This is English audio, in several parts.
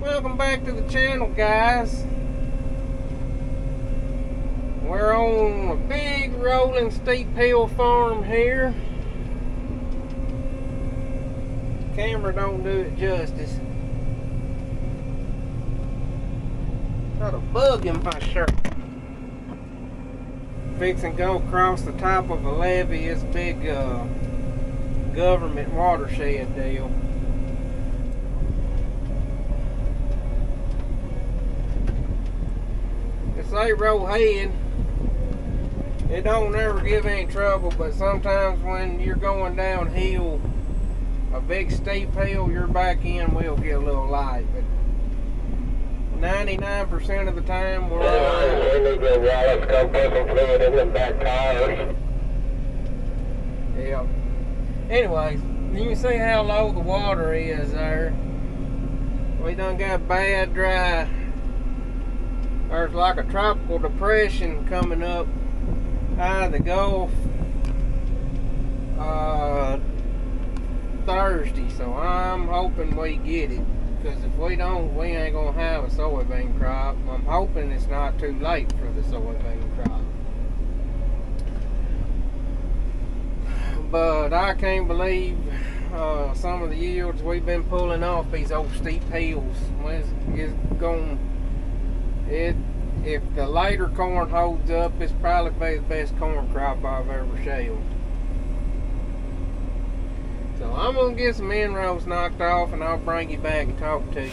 Welcome back to the channel, guys. We're on a big rolling steep hill farm here. Camera don't do it justice. Got a bug in my shirt. Fixing to go across the top of a levee. It's a big government watershed deal. It's a roll head. It don't never give any trouble, but sometimes when you're going downhill, a big steep hill, your back end will get a little light, but 99% of the time we're alright. We need your wallets, go put some fluid in the back tires. Yeah. Anyways, you can see how low the water is there. We done got bad dry. There's like a tropical depression coming up out of the Gulf Thursday, so I'm hoping we get it, because if we don't, we ain't gonna have a soybean crop. I'm hoping it's not too late for the soybean crop, but I can't believe some of the yields we've been pulling off these old steep hills. If the later corn holds up, it's probably be the best corn crop I've ever shelled. So I'm going to get some inrows knocked off, and I'll bring you back and talk to you.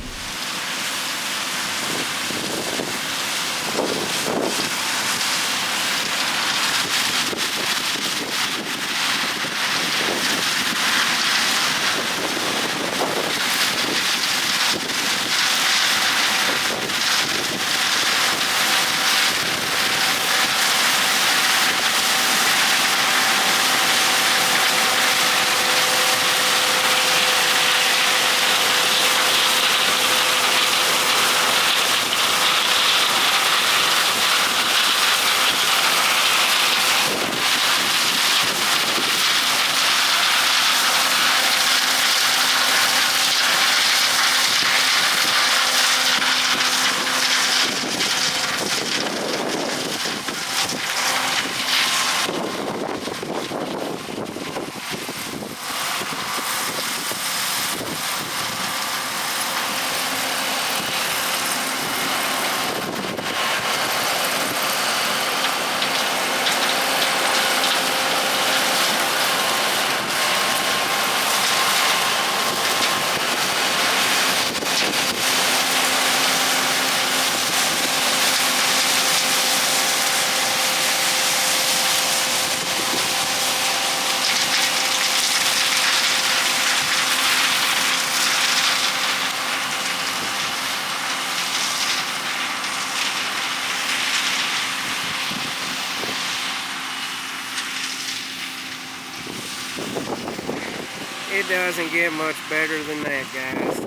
It doesn't get much better than that, guys.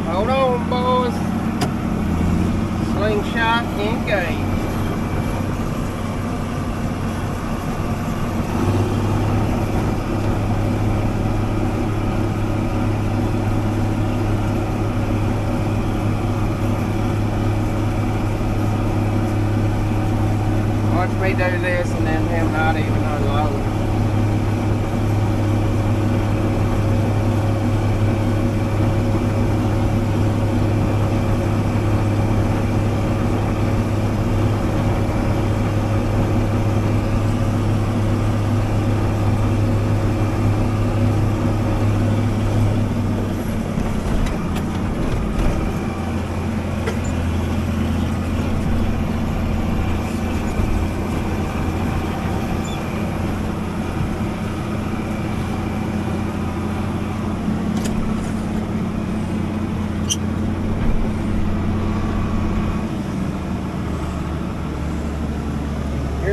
Hold on, boys. Slingshot engaged. Watch me do this and then him not even unload.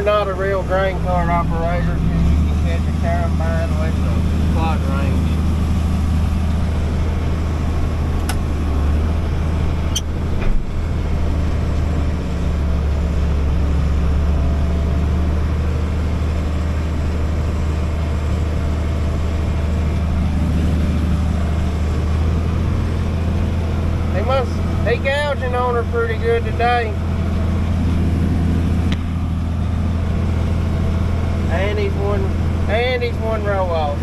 not a real grain cart operator, you can catch a combine with a plot range. He gouging on her pretty good today. And he's one row off.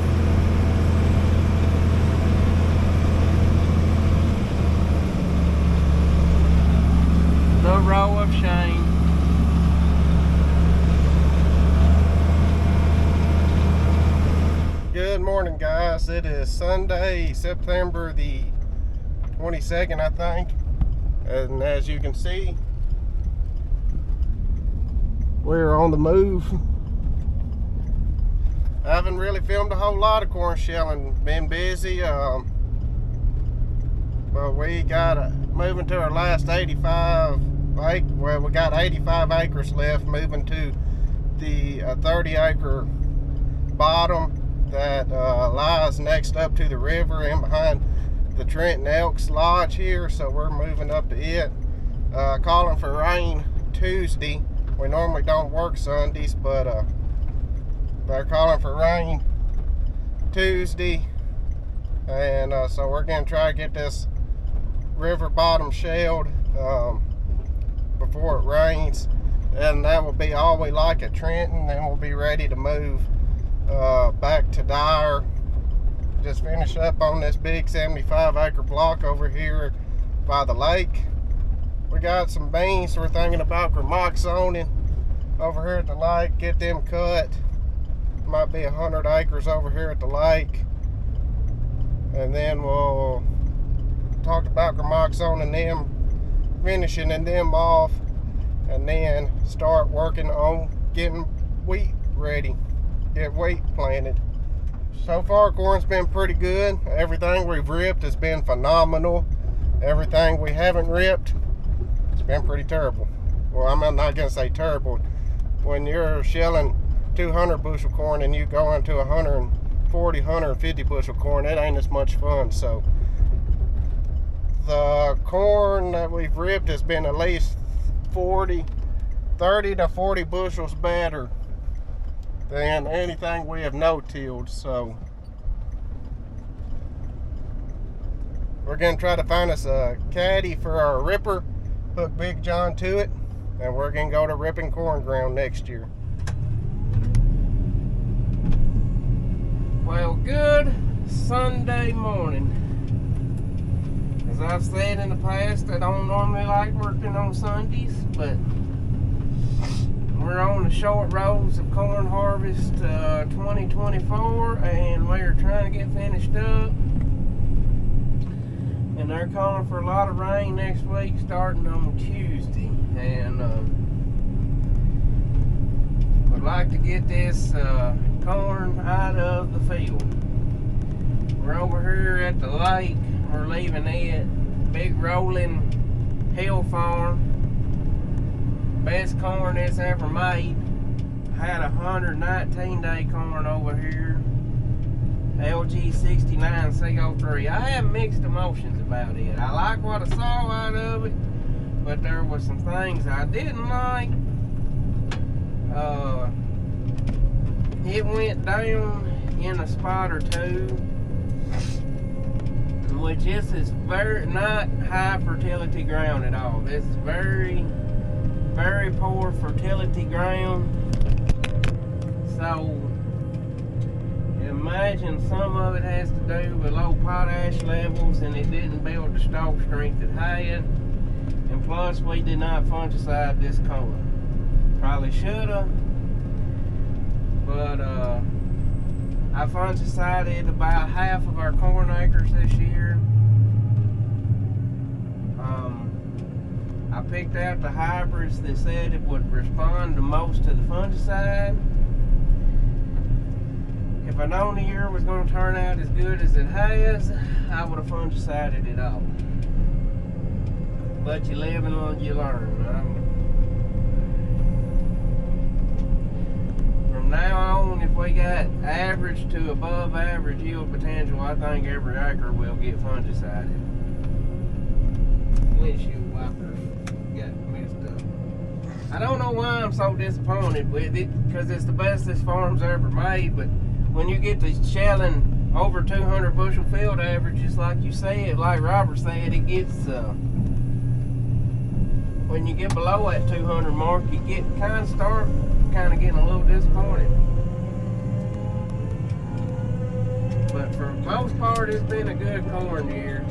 The row of shame. Good morning, guys. It is Sunday, September the 22nd, I think. And as you can see, we're on the move. I haven't really filmed a whole lot of corn shelling, been busy. But we got moving to our last 85 acre. Well, we got 85 acres left, moving to the 30-acre bottom that lies next up to the river and behind the Trenton Elks Lodge here, so we're moving up to it. Calling for rain Tuesday. We normally don't work Sundays, but they're calling for rain Tuesday, and so we're gonna try to get this river bottom shelled before it rains, and that will be all we like at Trenton. Then we'll be ready to move back to Dyer. Just finish up on this big 75-acre block over here by the lake. We got some beans we're thinking about remoxoning over here at the lake, get them cut. Might be 100 acres over here at the lake. And then we'll talk about remoxoning them, finishing them off, and then start working on getting wheat ready, get wheat planted. So far, corn's been pretty good. Everything we've ripped has been phenomenal. Everything we haven't ripped, it's been pretty terrible. Well, I'm not gonna say terrible. When you're shelling 200 bushel corn and you go into 140, 150 bushel corn, it ain't as much fun. So the corn that we've ripped has been at least 30 to 40 bushels better than anything we have no-tilled. So we're gonna try to find us a caddy for our ripper, hook Big John to it, and we're gonna go to ripping corn ground next year. Well, good Sunday morning. As I've said in the past, I don't normally like working on Sundays, but we're on the short rows of corn harvest 2024, and we're trying to get finished up. And they're calling for a lot of rain next week, starting on Tuesday. And would like to get this corn out of the field. We're over here at the lake. We're leaving it. Big rolling hill farm. Best corn it's ever made. Had 119-day corn over here. LG 69 CO3. I have mixed emotions about it. I like what I saw out of it, but there were some things I didn't like. It went down in a spot or two, which this is very not high fertility ground at all. This is very, very poor fertility ground. So imagine some of it has to do with low potash levels, and it didn't build the stalk strength it had. And plus, we did not fungicide this corn. Probably should have, but I fungicided about half of our corn acres this year. I picked out the hybrids that said it would respond the most to the fungicide. If I known the year was going to turn out as good as it has, I would have fungicided it all. But you live and you learn. From now on, if we got average to above average yield potential, I think every acre will get fungicided. Windshield wiper got messed up. I don't know why I'm so disappointed with it, because it's the best this farm's ever made, but when you get to shelling over 200 bushel field averages, like you said, like Robert said, it gets, when you get below that 200 mark, you get start getting a little disappointed. But for the most part, it's been a good corn year.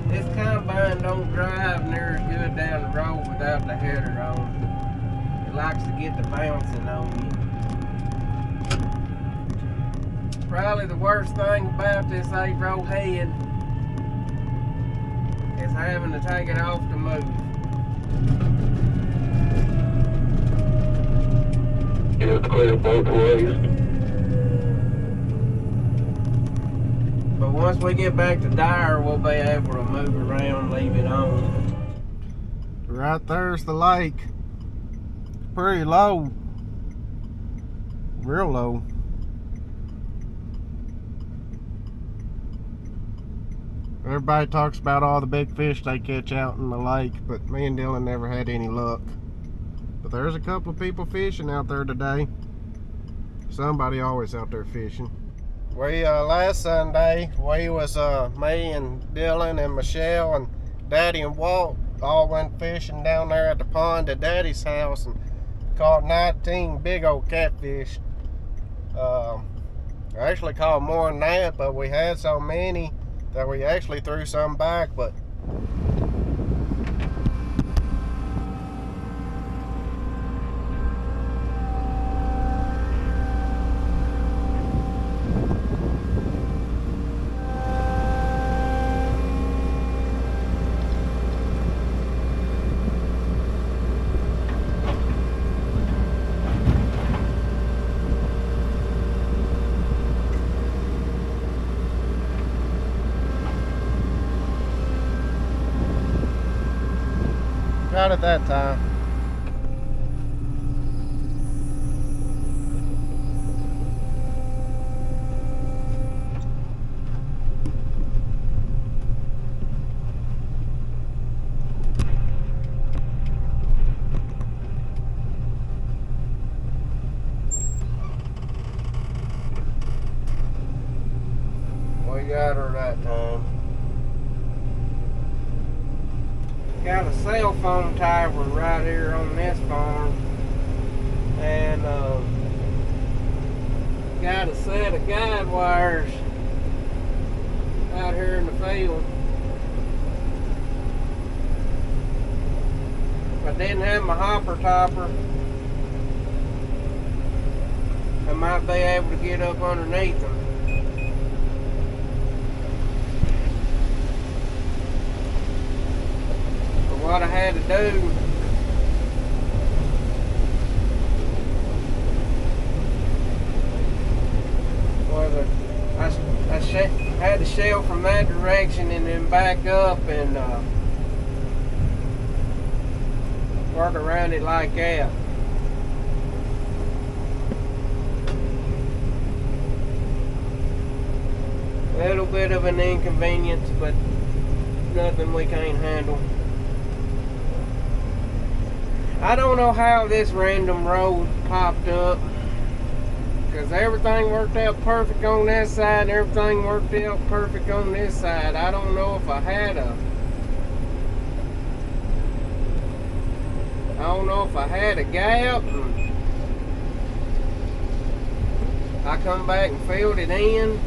This combine don't drive near as good down the road without the header on. It likes to get the bouncing on you. Probably the worst thing about this 8-row head is having to take it off to move. It's clear both ways. But once we get back to Dyer, we'll be able to move around, leave it on. Right there's the lake. Pretty low. Real low. Everybody talks about all the big fish they catch out in the lake, but me and Dylan never had any luck. But there's a couple of people fishing out there today. Somebody always out there fishing. We last Sunday we was me and Dylan and Michelle and Daddy and Walt all went fishing down there at the pond at Daddy's house and caught 19 big old catfish. I actually caught more than that, but we had so many that we actually threw some back. But not at that time. We got her that time. Got a cell phone tower right here on this farm, and got a set of guide wires out here in the field. If I didn't have my hopper topper, I might be able to get up underneath them. What I had to do was I had to shell from that direction and then back up and work around it like that. A little bit of an inconvenience, but nothing we can't handle. I don't know how this random road popped up, because everything worked out perfect on that side and everything worked out perfect on this side. I don't know if I had a gap. I come back and filled it in.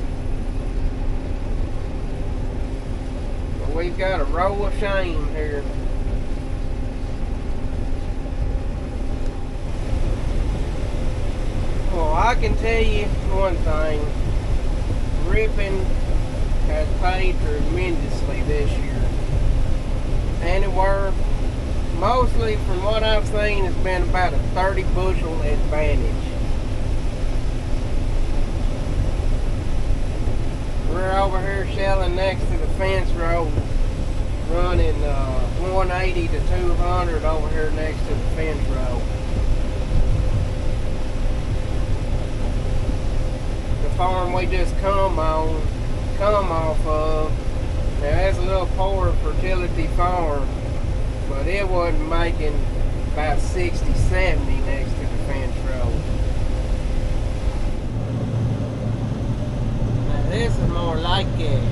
But we've got a row of shame here. Well, I can tell you one thing. Ripping has paid tremendously this year. Anywhere, mostly from what I've seen, it's been about a 30 bushel advantage. We're over here shelling next to the fence row, running 180 to 200 over here next to the fence row. farm we just come off of. Now that's a little poor fertility farm, but it wasn't making about 60, 70 next to the fence road. Now this is more like it.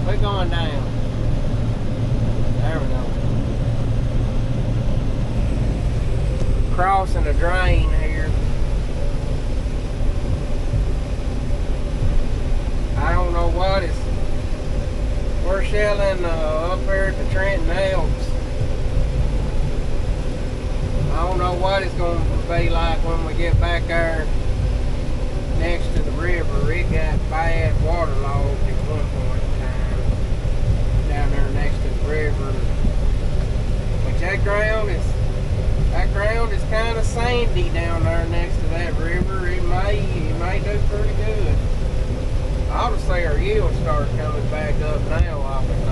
We're going down. There we go. Crossing a drain here. I don't know what is. We're shelling up here at the Trenton Alps. I don't know what it's going to be like when we get back there next to the river. It got bad waterlogged at one point in time down there next to the river. But that ground is kind of sandy down there next to that river. It may do pretty good. I ought to say our yield start coming back up now off the thing.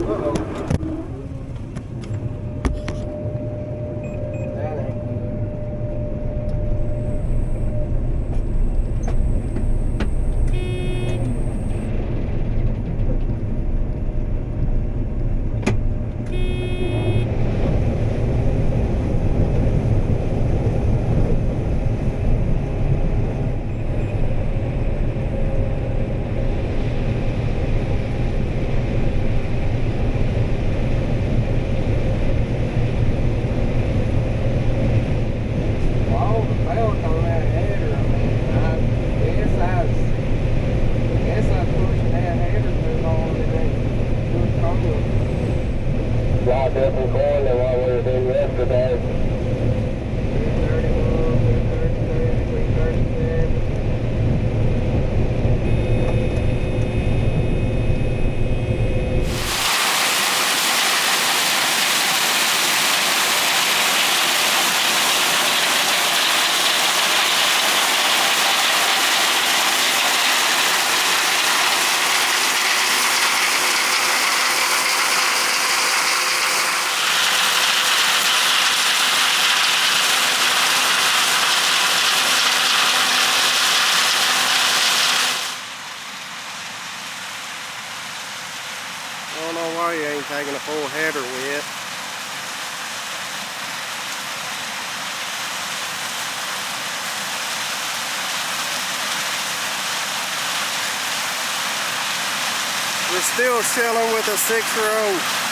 Uh-oh. That ain't Drive different corn than what we were doing yesterday. 331, 337, 337. I don't know why you ain't taking a full header with. We're still shelling with a 6-row.